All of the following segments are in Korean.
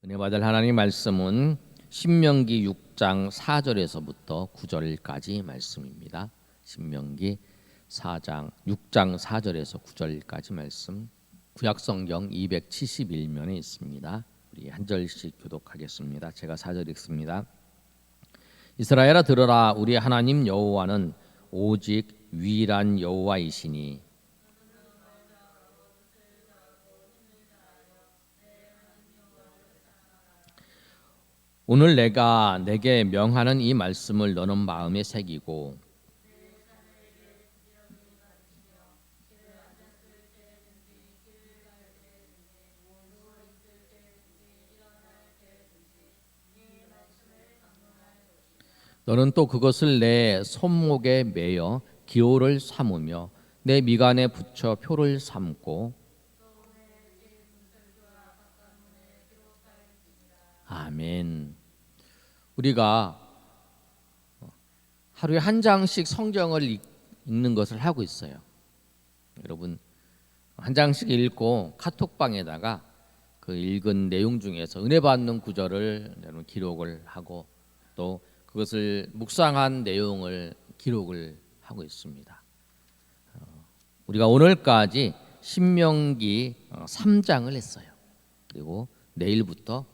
은혜 받을 하나님 말씀은 신명기 6장 4절에서부터 9절까지 말씀입니다. 신명기 6장 4절에서 9절까지 말씀, 구약성경 271면에 있습니다. 우리 한 절씩 교독하겠습니다. 제가 4절 읽습니다. 이스라엘아 들으라, 우리 하나님 여호와는 오직 유일한 여호와이시니 오늘 내가 내게 명하는 이 말씀을 너는 마음에 새기고 너는 또 그것을 내 손목에 매어 기호를 삼으며 내 미간에 붙여 표를 삼고. 아멘. 우리가 하루에 한 장씩 성경을 읽는 것을 하고 있어요. 여러분 한 장씩 읽고 카톡방에다가 그 읽은 내용 중에서 은혜 받는 구절을 여러분 기록을 하고 또 그것을 묵상한 내용을 기록을 하고 있습니다. 우리가 오늘까지 신명기 3장을 했어요. 그리고 내일부터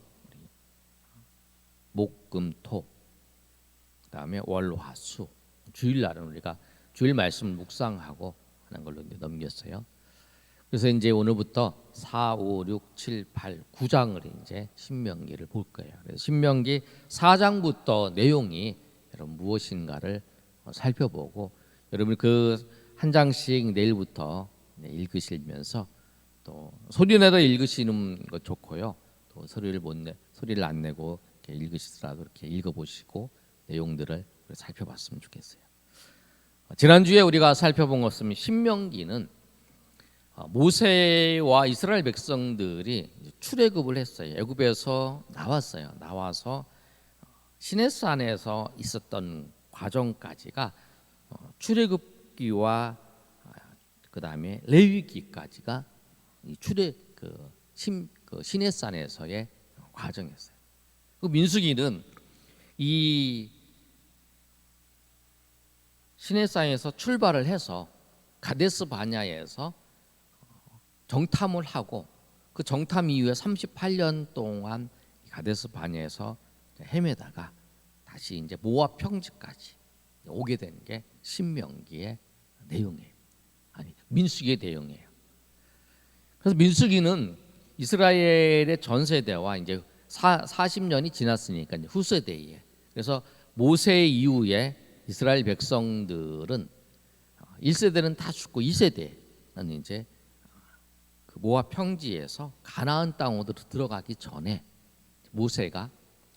목, 금, 토, 그다음에 월, 화, 수 주일날은 우리가 주일 말씀을 묵상하고 하는 걸로 넘겼어요. 그래서 이제 오늘부터 4, 5, 6, 7, 8, 9장을 이제 신명기를 볼 거예요. 그래서 신명기 4장부터 내용이 여러분 무엇인가를 살펴보고 여러분 그 한 장씩 내일부터 읽으시면서 또 소리내서 읽으시는 것 좋고요. 또 소리를 안 내고 이렇게 읽으시더라도 이렇게 읽어보시고 내용들을 살펴봤으면 좋겠어요. 지난주에 우리가 살펴본 것은 신명기는 모세와 이스라엘 백성들이 출애굽을 했어요. 애굽에서 나와서 시내산에서 있었던 과정까지가 출애굽기와 그다음에 레위기까지가 시내산에서의 과정이었어요. 그 민수기는 이 시내산에서 출발을 해서 가데스 바냐에서 정탐을 하고 그 정탐 이후에 38년 동안 가데스 바냐에서 헤매다가 다시 이제 모압 평지까지 오게 된 게 신명기의 내용이에요. 아니 민수기의 내용이에요. 그래서 민수기는 이스라엘의 전 세대와 이제 40년이 지났으니까 이제 후세대에 그래서 모세 이후에 이스라엘 백성들은 1세대는 다 죽고 2세대는 이제 그 모압 평지에서 가나안 땅으로 들어가기 전에 모세가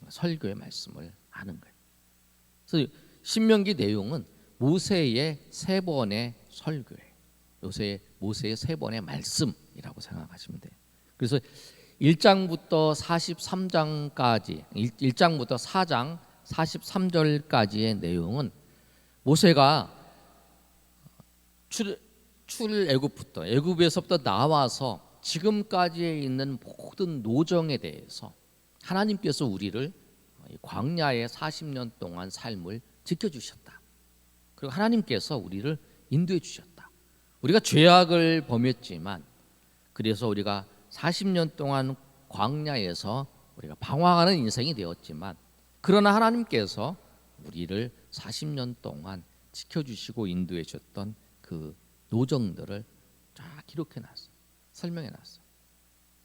설교의 말씀을 하는 거예요. 그래서 신명기 내용은 모세의 세 번의 설교예요. 모세의 세 번의 말씀이라고 생각하시면 돼요. 그래서 1장부터 43장까지 1장부터 4장 43절까지의 내용은 모세가 출애굽부터 애굽에서부터 나와서 지금까지 있는 모든 노정에 대해서 하나님께서 우리를 광야의 40년 동안 삶을 지켜주셨다. 그리고 하나님께서 우리를 인도해 주셨다. 우리가 죄악을 범했지만 그래서 우리가 40년 동안 광야에서 우리가 방황하는 인생이 되었지만 그러나 하나님께서 우리를 40년 동안 지켜주시고 인도해 주셨던 그 노정들을 쫙 기록해 놨어요. 설명해 놨어요.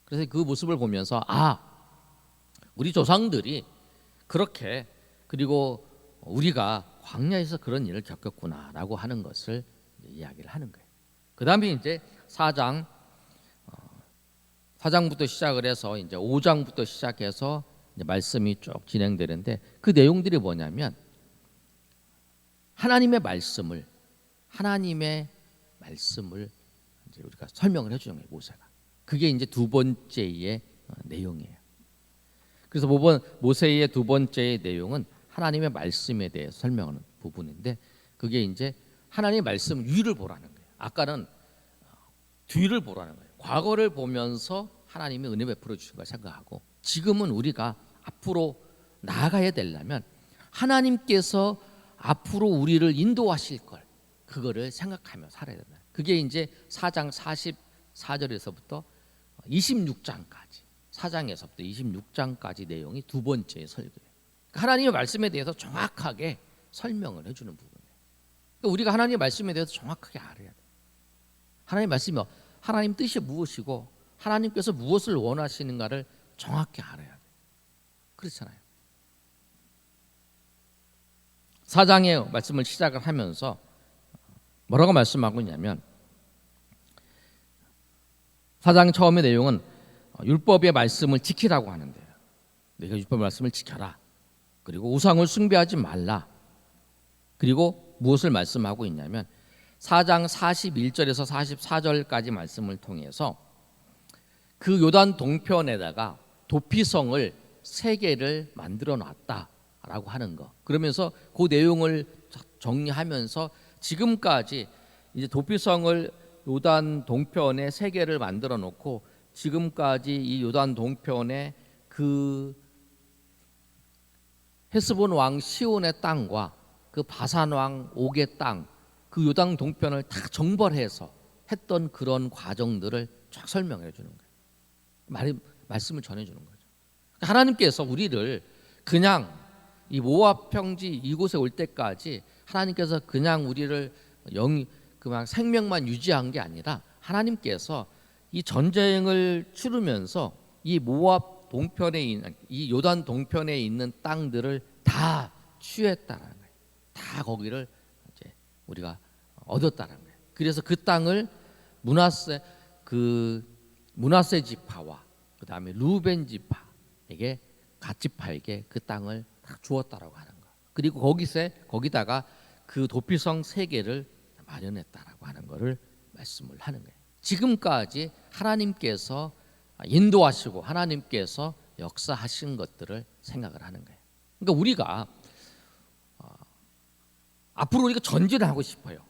그래서 그 모습을 보면서 우리 조상들이 그렇게 그리고 우리가 광야에서 그런 일을 겪었구나라고 하는 것을 이야기를 하는 거예요. 그 다음에 이제 4장부터 시작을 해서 이제 5장부터 시작해서 이제 말씀이 쭉 진행되는데 그 내용들이 뭐냐면 하나님의 말씀을 이제 우리가 설명을 해주는 거예요. 모세가. 그게 이제 두 번째의 내용이에요. 그래서 모세의 두 번째의 내용은 하나님의 말씀에 대해 설명하는 부분인데 그게 이제 하나님의 말씀 위를 보라는 거예요. 아까는 뒤를 보라는 거예요. 과거를 보면서 하나님이 은혜 베풀어 주신 걸 생각하고 지금은 우리가 앞으로 나아가야 되려면 하나님께서 앞으로 우리를 인도하실 걸, 그거를 생각하며 살아야 된다. 그게 이제 4장 44절에서부터 26장까지, 4장에서부터 26장까지 내용이 두 번째 설교예요. 하나님의 말씀에 대해서 정확하게 설명을 해주는 부분이에요. 그러니까 우리가 하나님의 말씀에 대해서 정확하게 알아야 돼요. 하나님의 말씀이 하나님 뜻이 무엇이고 하나님께서 무엇을 원하시는가를 정확히 알아야 돼요. 그렇잖아요. 4장의 말씀을 시작을 하면서 뭐라고 말씀하고 있냐면, 4장 처음의 내용은 율법의 말씀을 지키라고 하는데요. 내가 율법의 말씀을 지켜라. 그리고 우상을 숭배하지 말라. 그리고 무엇을 말씀하고 있냐면 4장 41절에서 44절까지 말씀을 통해서 그 요단 동편에다가 도피성을 3개를 만들어 놨다라고 하는 거. 그러면서 그 내용을 정리하면서 지금까지 이제 도피성을 요단 동편에 3개를 만들어 놓고 지금까지 이 요단 동편에 그 헤스본 왕 시온의 땅과 그 바산 왕 옥의 땅, 그 요단 동편을 다 정벌해서 했던 그런 과정들을 쫙 설명해 주는 거예요. 말씀을 전해 주는 거죠. 하나님께서 우리를 그냥 이 모압 평지 이곳에 올 때까지 하나님께서 그냥 우리를 그냥 생명만 유지한 게 아니라 하나님께서 이 전쟁을 치르면서 이 모압 동편에 있는, 이 요단 동편에 있는 땅들을 다 취했다는 거예요. 다 거기를 이제 우리가 얻었다는 거예요. 그래서 그 땅을 므낫세 지파와 그 다음에 루벤 지파에게 갓지파에게 그 땅을 다 주었다라고 하는 거. 그리고 거기다가 그 도피성 3개를 마련했다라고 하는 것을 말씀을 하는 거예요. 지금까지 하나님께서 인도하시고 하나님께서 역사하신 것들을 생각을 하는 거예요. 그러니까 우리가 앞으로 우리가 전진을 하고 싶어요.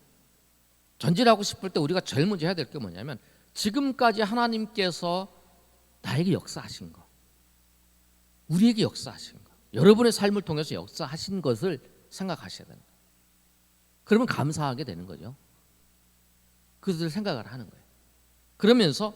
전진하고 싶을 때 우리가 제일 먼저 해야 될 게 뭐냐면 지금까지 하나님께서 나에게 역사하신 거, 우리에게 역사하신 거, 여러분의 삶을 통해서 역사하신 것을 생각하셔야 되는 거예요. 그러면 감사하게 되는 거죠. 그것을 생각을 하는 거예요. 그러면서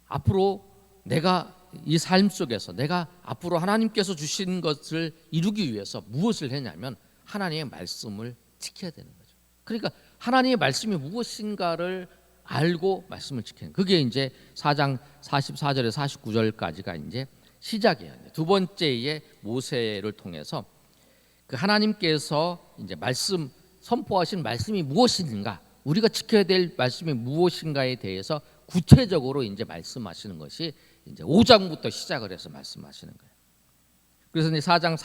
앞으로 내가 이 삶 속에서 내가 앞으로 하나님께서 주신 것을 이루기 위해서 무엇을 했냐면 하나님의 말씀을 지켜야 되는 거죠. 그러니까 하나님의 말씀이 무엇인가를 알고 말씀을 지키는, 그게 이제 4장 44절에서 49절까지가 이제 시작이에요. 두 번째의 모세를 통해서 그 하나님께서 이제 선포하신 말씀이 무엇인가, 우리가 지켜야 될 말씀이 무엇인가에 대해서 구체적으로 이제 말씀하시는 것이 이제 5장부터 시작을 해서 말씀하시는 거예요. 그래서 이제 4장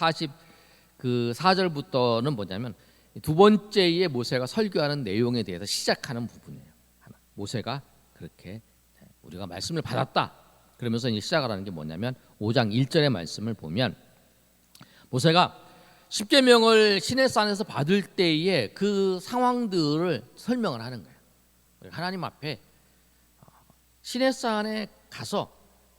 4절부터는 뭐냐면 두 번째의 모세가 설교하는 내용에 대해서 시작하는 부분이에요. 모세가 그렇게 우리가 말씀을 받았다 그러면서 이제 시작을 하는 게 뭐냐면 5장 1절의 말씀을 보면 모세가 십계명을 시내산에서 받을 때의 그 상황들을 설명을 하는 거예요. 하나님 앞에 시내산에 가서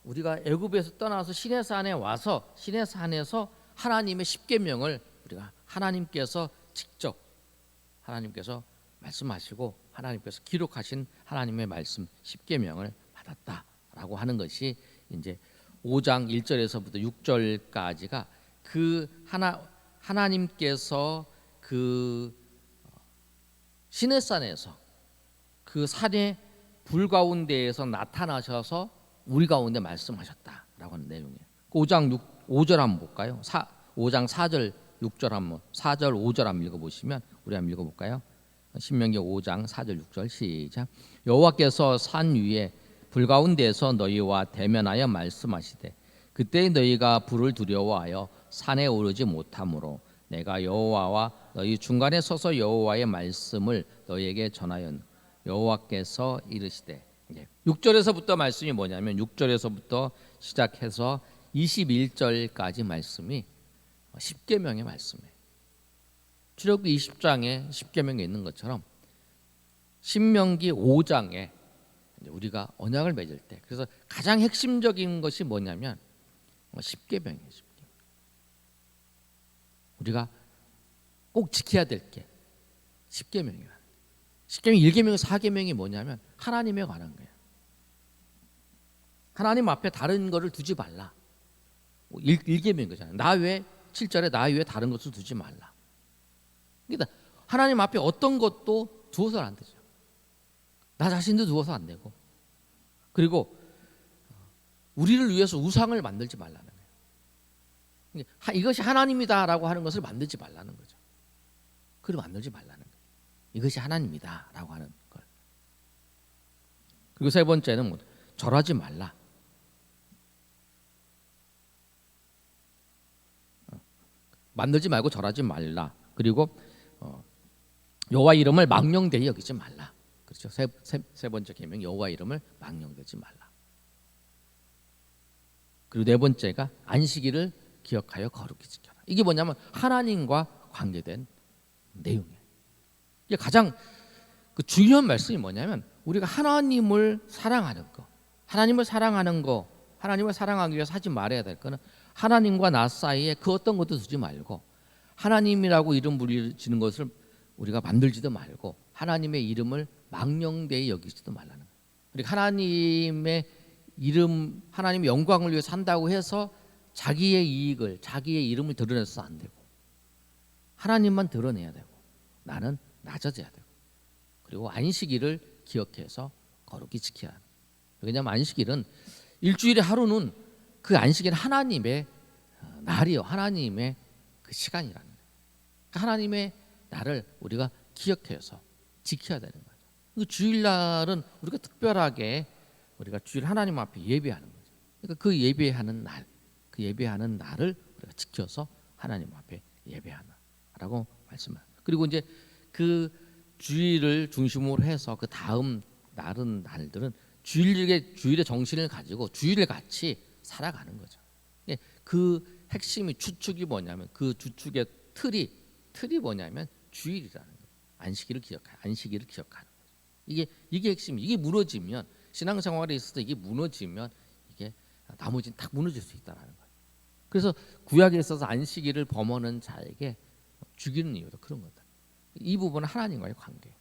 우리가 애굽에서 떠나서 시내산에 와서 시내산에서 하나님의 십계명을 우리가 하나님께서 직접 하나님께서 말씀하시고 하나님께서 기록하신 하나님의 말씀 십계명을 받았다라고 하는 것이 이제 5장 1절에서부터 6절까지가 그 하나님께서 그 시내산에서 그 산의 불 가운데에서 나타나셔서 우리 가운데 말씀하셨다라고 하는 내용이에요. 5절 한번 볼까요? 5장 4절 6절 한번 4절 5절 한번 읽어보시면 우리 한번 읽어볼까요? 신명기 5장 4절 6절 시작. 여호와께서 산 위에 불 가운데에서 너희와 대면하여 말씀하시되 그때 너희가 불을 두려워하여 산에 오르지 못하므로 내가 여호와와 너희 중간에 서서 여호와의 말씀을 너희에게 전하였노. 여호와께서 이르시되 6절에서부터 말씀이 뭐냐면 6절에서부터 시작해서 21절까지 말씀이 십계명의 말씀이에요. 출애굽기 20장에 십계명이 있는 것처럼 신명기 5장에 우리가 언약을 맺을 때 그래서 가장 핵심적인 것이 뭐냐면 십계명이에요. 십계명. 우리가 꼭 지켜야 될 게 십계명이라. 십계명 1계명 4계명이 뭐냐면 하나님에 관한 거예요. 하나님 앞에 다른 거를 두지 말라. 1계명인 거잖아요. 나 외에 7절에 나 외에 다른 것을 두지 말라. 그러니까 하나님 앞에 어떤 것도 두어서는 안 되죠. 나 자신도 두어서 안 되고, 그리고 우리를 위해서 우상을 만들지 말라는 거예요. 이것이 하나님이다라고 하는 것을 만들지 말라는 거죠. 그걸 만들지 말라는 거예요. 이것이 하나님이다라고 하는 걸. 그리고 세 번째는 뭐, 절하지 말라. 만들지 말고 절하지 말라. 그리고 여호와 이름을 망령되이 여기지 말라. 그렇죠. 세 번째 계명, 여호와 이름을 망령되지 말라. 그리고 네 번째가 안식일을 기억하여 거룩히 지켜라. 이게 뭐냐면 하나님과 관계된 내용이에요. 이게 가장 중요한 말씀이 뭐냐면 우리가 하나님을 사랑하는 거, 하나님을 사랑하는 거, 하나님을 사랑하기 위해서 하지 말아야 될 거는 하나님과 나 사이에 그 어떤 것도 두지 말고, 하나님이라고 이름 부리는 것을 우리가 만들지도 말고, 하나님의 이름을 망령되이 여기지도 말라는 거예요. 그러니까 하나님의 이름, 하나님의 영광을 위해서 산다고 해서 자기의 이익을, 자기의 이름을 드러내서 안 되고, 하나님만 드러내야 되고, 나는 낮아져야 되고, 그리고 안식일을 기억해서 거룩히 지켜야 합니다. 왜냐하면 안식일은 일주일의 하루는 그 안식일 하나님의 날이요, 하나님의 그 시간이라는 거예요. 하나님의 날을 우리가 기억해서 지켜야 되는 거죠. 그 주일날은 우리가 특별하게 우리가 주일 하나님 앞에 예배하는 거죠. 그러니까 그 예배하는 날, 그 예배하는 날을 우리가 지켜서 하나님 앞에 예배하나라고 말씀합니다. 그리고 이제 그 주일을 중심으로 해서 그 다음 날들은 주일의 정신을 가지고 주일을 같이 살아가는 거죠. 그 핵심이 주축이 뭐냐면 그 주축의 틀이 뭐냐면 주일이라는 거예요. 안식일을 기억하는 거죠. 이게 핵심. 이게 무너지면 신앙생활에 있어서 이게 무너지면 이게 나머지는 다 무너질 수 있다라는 거예요. 그래서 구약에 있어서 안식일을 범하는 자에게 죽이는 이유도 그런 거다. 이 부분은 하나님과의 관계.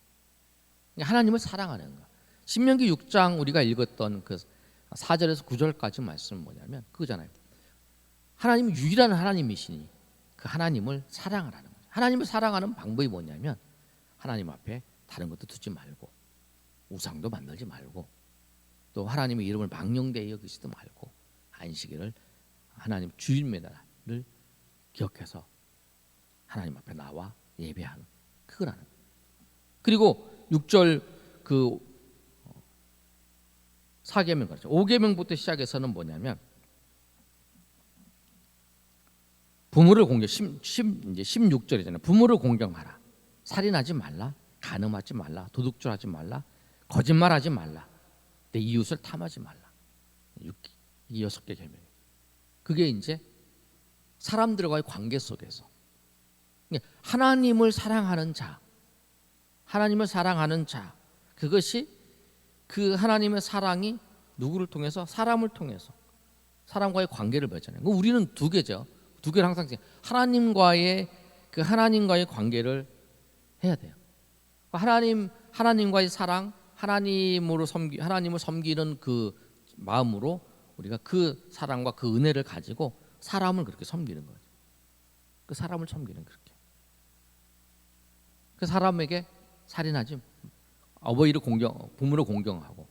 하나님을 사랑하는 거. 신명기 6장 우리가 읽었던 그 4절에서 9절까지 말씀은 뭐냐면 그거잖아요. 하나님이 유일한 하나님이시니 그 하나님을 사랑하라는 거죠. 하나님을 사랑하는 방법이 뭐냐면 하나님 앞에 다른 것도 두지 말고, 우상도 만들지 말고, 또 하나님의 이름을 망령되이 여기지도 말고, 안식일을 하나님 주일의 날을 기억해서 하나님 앞에 나와 예배하는 그거라는 거예요. 그리고 6절 그 4계명 그렇죠. 5계명부터 시작해서는 뭐냐면 부모를 공경, 이제 16절이잖아요. 부모를 공경하라. 살인하지 말라. 간음하지 말라. 도둑질하지 말라. 거짓말하지 말라. 내 이웃을 탐하지 말라. 이 6개 계명. 그게 이제 사람들과의 관계 속에서 하나님을 사랑하는 자, 그것이 그 하나님의 사랑이 누구를 통해서? 사람을 통해서 사람과의 관계를 맺잖아요. 우리는 두 개죠. 두 개를 항상 하나님과의 관계를 해야 돼요. 하나님과의 사랑, 하나님을 섬기는 그 마음으로 우리가 그 사랑과 그 은혜를 가지고 사람을 그렇게 섬기는 거죠. 그 사람을 섬기는 그렇게. 그 사람에게 살인하지, 부모를 공경하고,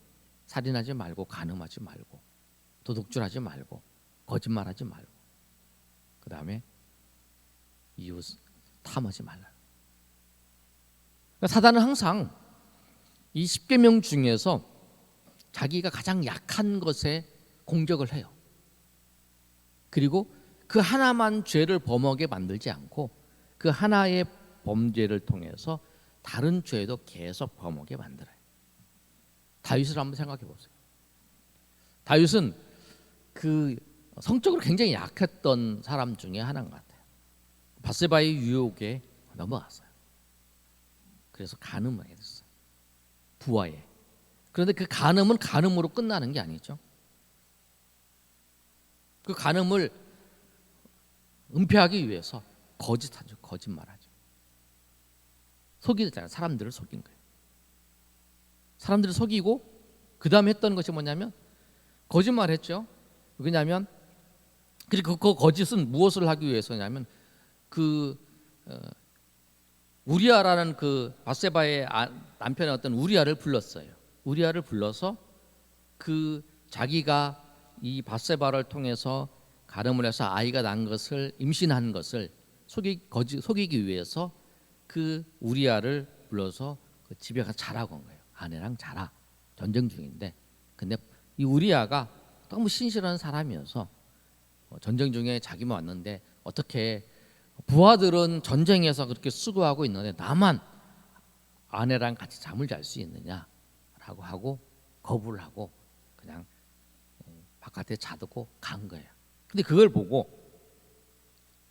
살인하지 말고, 간음하지 말고, 도둑질하지 말고, 거짓말하지 말고, 그 다음에 이웃 탐하지 말라. 그러니까 사단은 항상 이 10계명 중에서 자기가 가장 약한 것에 공격을 해요. 그리고 그 하나만 죄를 범하게 만들지 않고 그 하나의 범죄를 통해서 다른 죄도 계속 범하게 만들어요. 다윗을 한번 생각해 보세요. 다윗은 그 성적으로 굉장히 약했던 사람 중에 하나인 것 같아요. 바세바의 유혹에 넘어갔어요. 그래서 간음을 하게 됐어요. 부하에. 그런데 그 간음은 간음으로 끝나는 게 아니죠. 그 간음을 은폐하기 위해서 거짓하죠. 거짓말하죠. 속이잖아요. 사람들을 속인 거예요. 사람들을 속이고 그 다음에 했던 것이 뭐냐면 거짓말했죠. 왜냐하면 그리고 그 거짓은 무엇을 하기 위해서냐면 그 우리아라는 그 밧세바의 남편의 어떤 우리아를 불렀어요. 우리아를 불러서 그 자기가 이 밧세바를 통해서 간음을 해서 아이가 난 것을 임신한 것을 속이기 위해서 그 우리아를 불러서 그 집에 가서 자라고 한 거예요. 아내랑 자라. 전쟁 중인데 근데 이 우리아가 너무 신실한 사람이어서 전쟁 중에 자기만 왔는데 어떻게 부하들은 전쟁에서 그렇게 수고하고 있는데 나만 아내랑 같이 잠을 잘 수 있느냐라고 하고 거부를 하고 그냥 바깥에 자두고 간 거예요. 근데 그걸 보고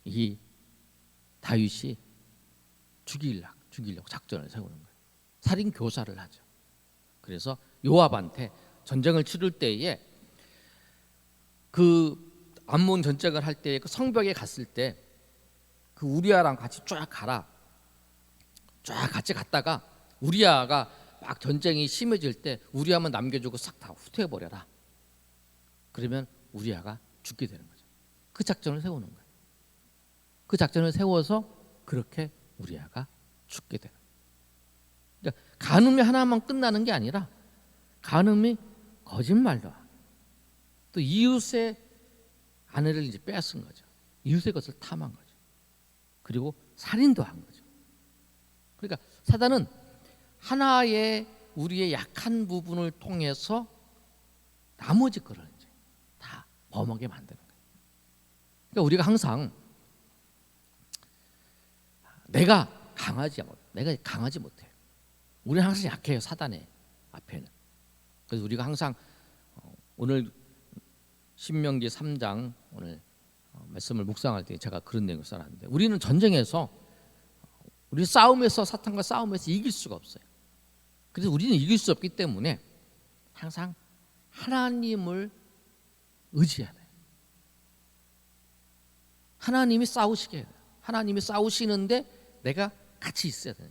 이 다윗이 죽이려고 작전을 세우는 거예요. 살인 교사를 하죠. 그래서 요압한테 전쟁을 치를 때에 그 암몬 전쟁을 할 때 그 성벽에 갔을 때 그 우리아랑 같이 쫙 가라. 쫙 같이 갔다가 우리아가 막 전쟁이 심해질 때 우리아만 남겨주고 싹 다 후퇴해버려라. 그러면 우리아가 죽게 되는 거죠. 그 작전을 세우는 거예요. 그 작전을 세워서 그렇게 우리아가 죽게 되는 거예요. 그러니까 간음이 하나만 끝나는 게 아니라 간음이 거짓말도 하고 또 이웃의 아내를 이제 빼앗은 거죠. 이웃의 것을 탐한 거죠. 그리고 살인도 한 거죠. 그러니까 사단은 하나의 우리의 약한 부분을 통해서 나머지 거를 이제 다 범하게 만드는 거예요. 그러니까 우리가 항상 내가 강하지 못해요. 우리는 항상 약해요. 사단의 앞에는. 그래서 우리가 항상 오늘 신명기 3장 오늘 말씀을 묵상할 때 제가 그런 내용을 써놨는데 우리는 전쟁에서 우리 싸움에서 사탄과 싸움에서 이길 수가 없어요. 그래서 우리는 이길 수 없기 때문에 항상 하나님을 의지해야 돼요. 하나님이 싸우시게 해요. 하나님이 싸우시는데 내가 같이 있어야 돼요.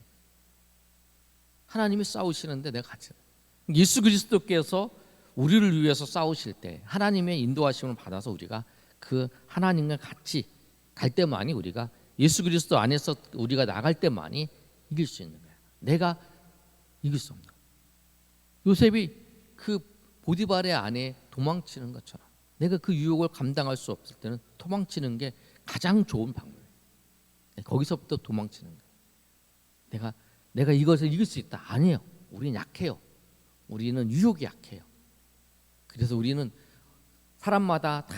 하나님이 싸우시는데 내가 같이 있어야 돼요. 예수 그리스도께서 우리를 위해서 싸우실 때 하나님의 인도하심을 받아서 우리가 그 하나님과 같이 갈 때만이 우리가 예수 그리스도 안에서 우리가 나갈 때만이 이길 수 있는 거예요. 내가 이길 수 없는 거예요. 요셉이 그 보디발의 아내에 도망치는 것처럼 내가 그 유혹을 감당할 수 없을 때는 도망치는 게 가장 좋은 방법이에요. 거기서부터 도망치는 거예요. 내가 이것을 이길 수 있다. 아니에요. 우리는 약해요. 우리는 유혹이 약해요. 그래서 우리는 사람마다 다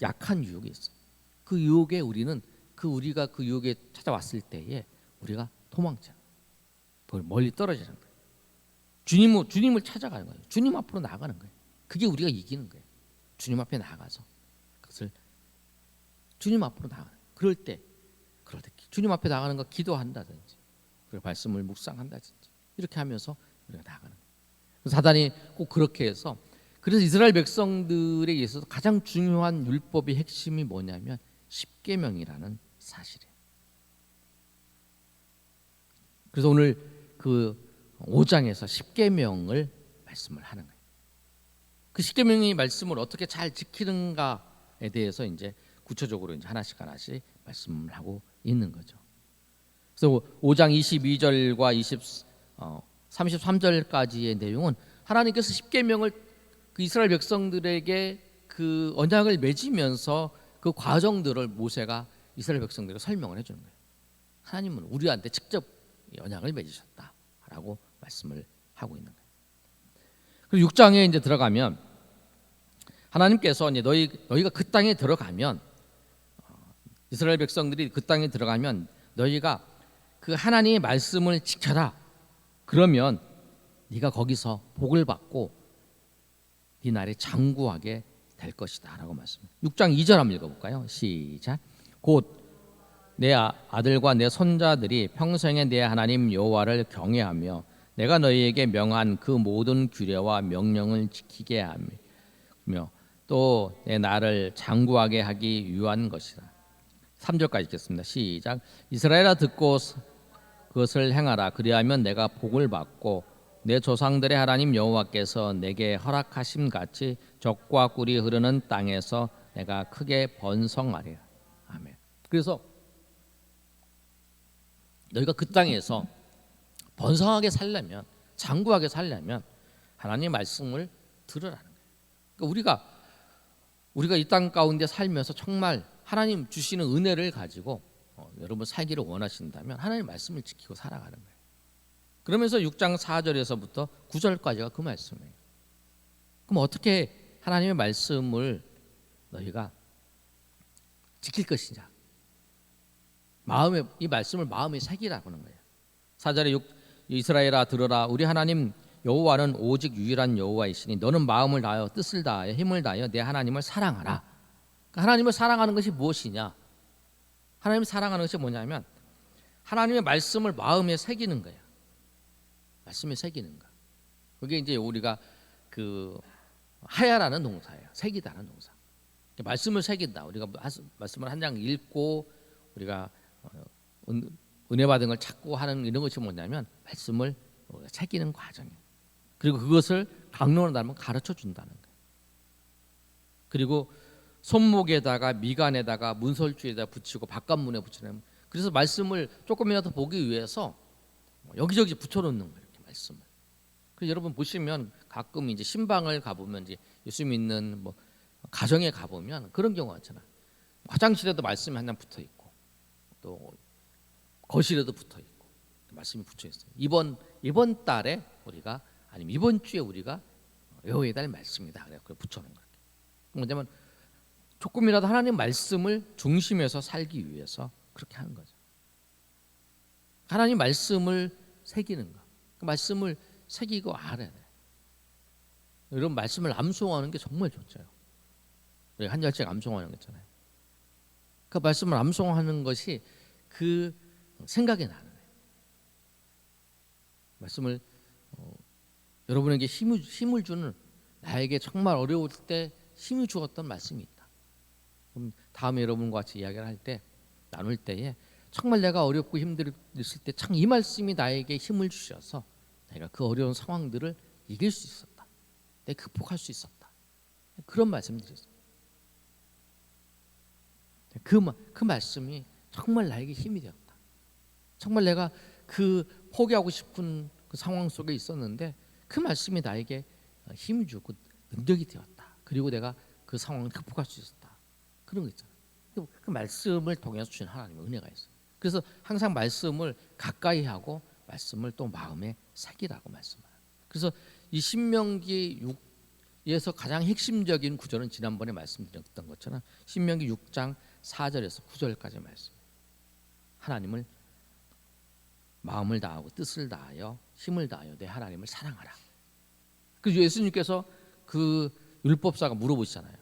약한 유혹이 있어요. 그 유혹에 우리가 그 유혹에 찾아왔을 때에 우리가 도망쳐. 멀리 떨어지는 거예요. 주님을 찾아가는 거예요. 주님 앞으로 나아가는 거예요. 그게 우리가 이기는 거예요. 주님 앞에 나가서 그것을 주님 앞으로 나가는. 그럴 때 주님 앞에 나가는 거 기도한다든지, 그리고 말씀을 묵상한다든지 이렇게 하면서 우리가 나가는 거예요. 사단이 꼭 그렇게 해서 그래서 이스라엘 백성들에 있어서 가장 중요한 율법의 핵심이 뭐냐면 십계명이라는 사실이에요. 그래서 오늘 그 5장에서 십계명을 말씀을 하는 거예요. 그 십계명의 말씀을 어떻게 잘 지키는가에 대해서 이제 구체적으로 이제 하나씩 말씀을 하고 있는 거죠. 그래서 5장 22절과 33절까지의 내용은 하나님께서 십계명을 그 이스라엘 백성들에게 그 언약을 맺으면서 그 과정들을 모세가 이스라엘 백성들에게 설명을 해주는 거예요. 하나님은 우리한테 직접 언약을 맺으셨다라고 말씀을 하고 있는 거예요. 그리고 6장에 이제 들어가면 하나님께서 이제 너희가 그 땅에 들어가면 이스라엘 백성들이 그 땅에 들어가면 너희가 그 하나님의 말씀을 지켜라. 그러면 네가 거기서 복을 받고 네 날이 장구하게 될 것이다 라고 말씀합니다. 6장 2절 한번 읽어볼까요? 시작. 곧 내 아들과 내 손자들이 평생에 내 하나님 여호와를 경외하며 내가 너희에게 명한 그 모든 규례와 명령을 지키게 하며 또 내 나를 장구하게 하기 위한 것이라. 3절까지 읽겠습니다. 시작. 이스라엘아 듣고 그것을 행하라. 그리하면 내가 복을 받고 내 조상들의 하나님 여호와께서 내게 허락하심 같이 젖과 꿀이 흐르는 땅에서 내가 크게 번성하리라. 아멘. 그래서 너희가 그 땅에서 번성하게 살려면, 장구하게 살려면 하나님의 말씀을 들으라는 거예요. 그러니까 우리가 이 땅 가운데 살면서 정말 하나님 주시는 은혜를 가지고 여러분 살기를 원하신다면 하나님의 말씀을 지키고 살아가는 거예요. 그러면서 6장 4절에서부터 9절까지가 그 말씀이에요. 그럼 어떻게 하나님의 말씀을 너희가 지킬 것이냐? 이 말씀을 마음에 새기라고 하는 거예요. 4절에 이스라엘아 들으라. 우리 하나님 여호와는 오직 유일한 여호와이시니 너는 마음을 다하여 뜻을 다하여 힘을 다하여 내 하나님을 사랑하라. 그러니까 하나님을 사랑하는 것이 무엇이냐? 하나님을 사랑하는 것이 뭐냐면 하나님의 말씀을 마음에 새기는 거예요. 말씀에 새기는 거. 그게 이제 우리가 그 하야라는 동사예요. 새기다는 동사. 말씀을 새긴다. 우리가 말씀을 한 장 읽고 우리가 은혜 받은 걸 찾고 하는 이런 것이 뭐냐면 말씀을 새기는 과정이에요. 그리고 그것을 강론하다면 가르쳐 준다는 거예요. 그리고 손목에다가 미간에다가 문설주에다 붙이고 바깥문에 붙이는. 그래서 말씀을 조금이라도 보기 위해서 여기저기 붙여놓는 거예요. 이렇게 말씀을. 그래서 여러분 보시면 가끔 이제 신방을 가보면 이제 예수 믿는 뭐 가정에 가보면 그런 경우가 있잖아. 화장실에도 말씀이 한 장 붙어 있고 또 거실에도 붙어 있고 말씀이 붙여 있어요. 이번 달에 우리가 아니면 이번 주에 우리가 외워야 될 말씀이다. 그래서 그걸 붙여놓은 거예요. 뭐냐면 조금이라도 하나님 말씀을 중심에서 살기 위해서 그렇게 하는 거죠. 하나님 말씀을 새기는 거. 그 말씀을 새기고 알아야 돼요. 이런 말씀을 암송하는 게 정말 좋죠. 한 절씩 암송하는 거 있잖아요. 그 말씀을 암송하는 것이 그 생각이 나는 거예요. 말씀을 여러분에게 힘을 주는, 나에게 정말 어려울 때 힘을 주었던 말씀이 있다. 그럼 다음에 여러분과 같이 이야기를 할 때, 나눌 때에 정말 내가 어렵고 힘들을 때 참 이 말씀이 나에게 힘을 주셔서 내가 그 어려운 상황들을 이길 수 있었다. 내가 극복할 수 있었다. 그런 말씀드렸어요. 그 말씀이 정말 나에게 힘이 되었다. 정말 내가 그 포기하고 싶은 그 상황 속에 있었는데 그 말씀이 나에게 힘을 주고 능력이 되었다. 그리고 내가 그 상황을 극복할 수 있었다. 그런 거 있잖아요. 그 말씀을 통해서 주신 하나님의 은혜가 있어요. 그래서 항상 말씀을 가까이 하고 말씀을 또 마음에 새기라고 말씀해요. 그래서 이 신명기 6에서 가장 핵심적인 구절은 지난번에 말씀드렸던 것처럼 신명기 6장 4절에서 9절까지 말씀. 하나님을 마음을 다하고 뜻을 다하여 힘을 다하여 내 하나님을 사랑하라. 그래서 예수님께서 그 율법사가 물어보시잖아요.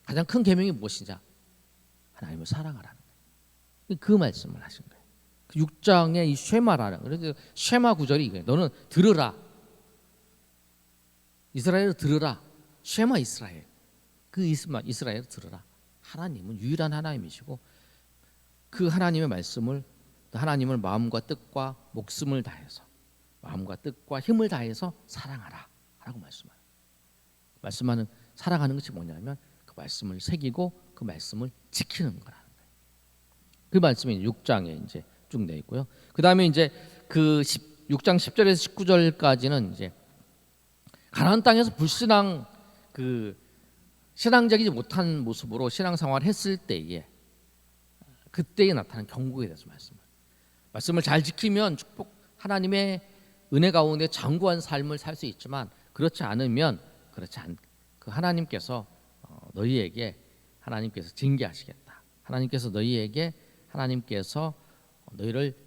가장 큰 계명이 무엇이냐? 하나님을 사랑하라는 거예요. 그 말씀을 하신 거예요. 그 6장의 이 쉐마라는, 그래서 쉐마 구절이 이거예요. 너는 들으라. 이스라엘을 들으라. 쉐마 이스라엘. 그 이스라엘을 들으라. 하나님은 유일한 하나님이시고 그 하나님의 말씀을, 하나님을 마음과 뜻과 목숨을 다해서, 마음과 뜻과 힘을 다해서 사랑하라 라고 말씀하는 사랑하는 것이 뭐냐면 그 말씀을 새기고 그 말씀을 지키는 거라는 거예요. 그 말씀이 6장에 이제 쭉 돼 있고요. 그 다음에 이제 그 6장 10절에서 19절까지는 이제 가나안 땅에서 불신앙, 그 신앙적이지 못한 모습으로 신앙생활을 했을 때에 그때에 나타난 경고에 대해서 말씀을 잘 지키면 축복, 하나님의 은혜 가운데 장구한 삶을 살 수 있지만 그렇지 않으면 그 하나님께서 너희에게 하나님께서 징계하시겠다. 하나님께서 너희를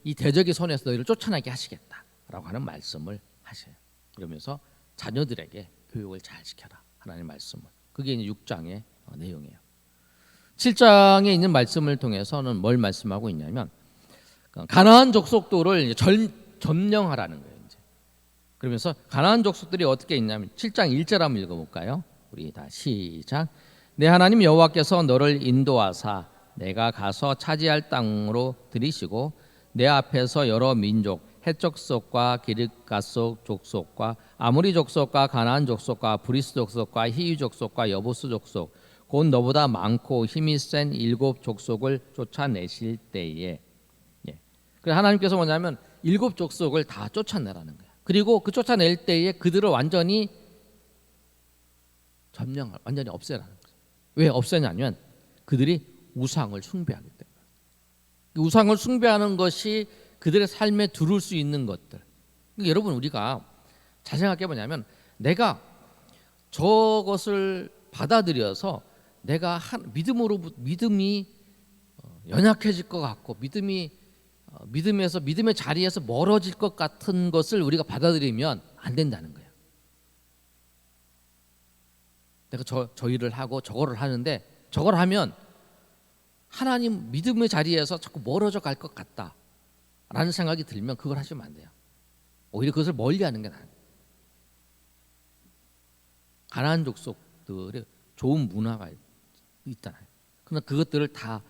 이 대적의 손에서 너희를 쫓아나게 하시겠다라고 하는 말씀을 하셔요. 그러면서 자녀들에게 교육을 잘 시켜라. 하나님의 말씀을. 그게 이제 6장의 내용이에요. 7장에 있는 말씀을 통해서는 뭘 말씀하고 있냐면 가나안 족속들을 이제 점령하라는 거예요. 이제. 그러면서 가나안 족속들이 어떻게 있냐면 7장 1절 한번 읽어볼까요? 우리 다 시작. 내 하나님 여호와께서 너를 인도하사 내가 가서 차지할 땅으로 들이시고 내 앞에서 여러 민족 헷 족속과 기르가 속 족속과 아모리 족속과 가나안 족속과 브리스 족속과 히위 족속과 여부스 족속 곧 너보다 많고 힘이 센 7 족속을 쫓아내실 때에 그래서 하나님께서 뭐냐면 7 족속을 다 쫓아내라는 거예요. 그리고 그 쫓아낼 때에 그들을 완전히 점령할, 완전히 없애라는 거예요. 왜 없애냐면 그들이 우상을 숭배하기 때문에. 우상을 숭배하는 것이 그들의 삶에 들어올 수 있는 것들. 그러니까 여러분 우리가 잘 생각해 보냐면 내가 저것을 받아들여서 내가 믿음이 연약해질 것 같고 믿음의 자리에서 멀어질 것 같은 것을 우리가 받아들이면 안 된다는 거예요. 내가 저 일을 하고 저거를 하는데 저걸 하면 하나님 믿음의 자리에서 자꾸 멀어져 갈 것 같다라는 생각이 들면 그걸 하시면 안 돼요. 오히려 그것을 멀리하는 게 나아요. 가나안 족속들의 좋은 문화가 있잖아요. 그러나 그것들을 다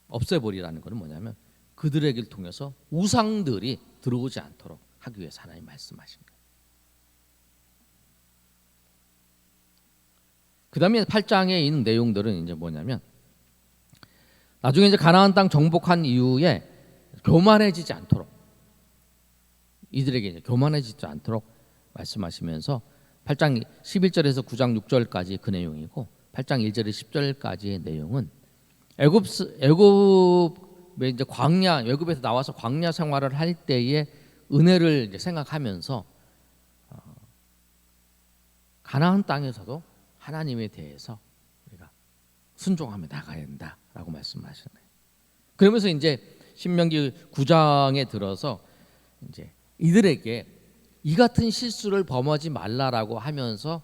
없애버리라는 것은 뭐냐면 그들에게 통해서 우상들이 들어오지 않도록 하기 위해서 하나님 말씀하신 거예요. 그 다음에 8장에 있는 내용들은 이제 뭐냐면 나중에 이제 가나안 땅 정복한 이후에 교만해지지 않도록 이들에게 이제 교만해지지 않도록 말씀하시면서 8장 11절에서 9장 6절까지 그 내용이고 8장 1절에서 10절까지의 내용은 애굽의 이제 애굽에서 나와서 광야 생활을 할 때의 은혜를 이제 생각하면서 가나안 땅에서도 하나님에 대해서 우리가 순종하며 나가야 된다라고 말씀하시는 거예요. 그러면서 이제 신명기 9장에 들어서 이제 이들에게 이 같은 실수를 범하지 말라라고 하면서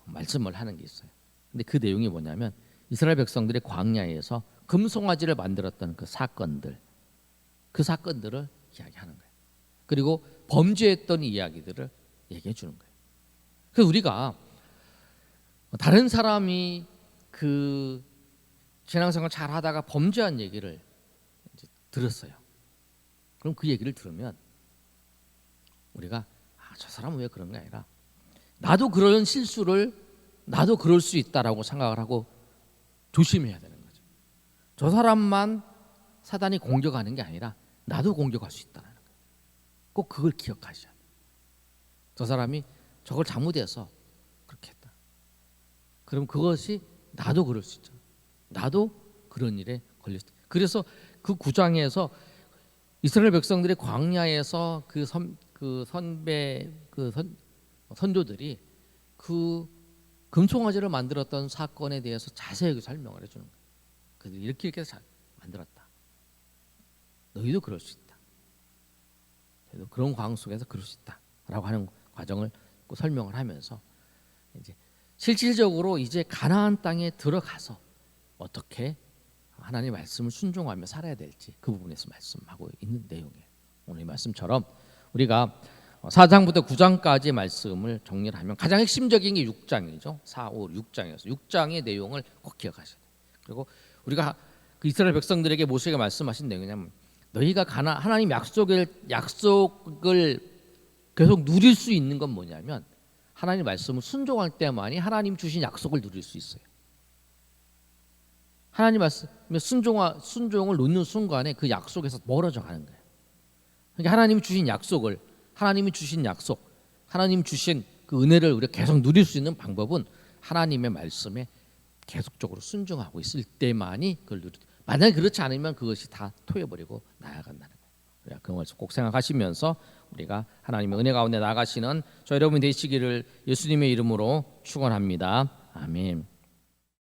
말씀을 하는 게 있어요. 근데 그 내용이 뭐냐면 이스라엘 백성들이 광야에서 금송아지를 만들었던 그 사건들을 이야기하는 거예요. 그리고 범죄했던 이야기들을 얘기해 주는 거예요. 그래서 우리가 다른 사람이 그 신앙생활 잘 하다가 범죄한 얘기를 이제 들었어요. 그럼 그 얘기를 들으면 우리가 저 사람은 왜 그런 게 아니라 나도 그런 실수를 나도 그럴 수 있다라고 생각을 하고 조심해야 되는 거죠. 저 사람만 사단이 공격하는 게 아니라 나도 공격할 수 있다는 거예요. 꼭 그걸 기억하셔야 돼요. 저 사람이 저걸 잘못해서 그렇게 했다. 그럼 그것이 나도 그럴 수 있잖아요. 나도 그런 일에 걸렸다. 그래서 그 9장에서 이스라엘 백성들이 광야에서 선조들이 그 금송아지를 만들었던 사건에 대해서 자세하게 설명을 해주는 거예요. 그래서 이렇게 만들었다. 너희도 그럴 수 있다. 너희도 그런 광 속에서 그럴 수 있다라고 하는 과정을 설명을 하면서 이제 실질적으로 이제 가나안 땅에 들어가서 어떻게 하나님의 말씀을 순종하며 살아야 될지 그 부분에서 말씀하고 있는 내용이에요. 오늘 이 말씀처럼 우리가 4장부터 9장까지의 말씀을 정리를 하면 가장 핵심적인 게 6장이죠. 4, 5, 6장이어서 6장의 내용을 꼭 기억하셔야 돼요. 그리고 우리가 그 이스라엘 백성들에게 모세가 말씀하신 내용이냐면 너희가 하나님 약속을 계속 누릴 수 있는 건 뭐냐면 하나님 말씀을 순종할 때만이 하나님 주신 약속을 누릴 수 있어요. 하나님 말씀에 순종을 놓는 순간에 그 약속에서 멀어져 가는 거예요. 그러니까 하나님이 주신 약속, 하나님 주신 그 은혜를 우리가 계속 누릴 수 있는 방법은 하나님의 말씀에 계속적으로 순종하고 있을 때만이 그걸 누리죠. 만약에 그렇지 않으면 그것이 다 토해버리고 나아간다는 거예요. 그걸 꼭 생각하시면서 우리가 하나님의 은혜 가운데 나가시는 저 여러분이 되시기를 예수님의 이름으로 축원합니다. 아멘.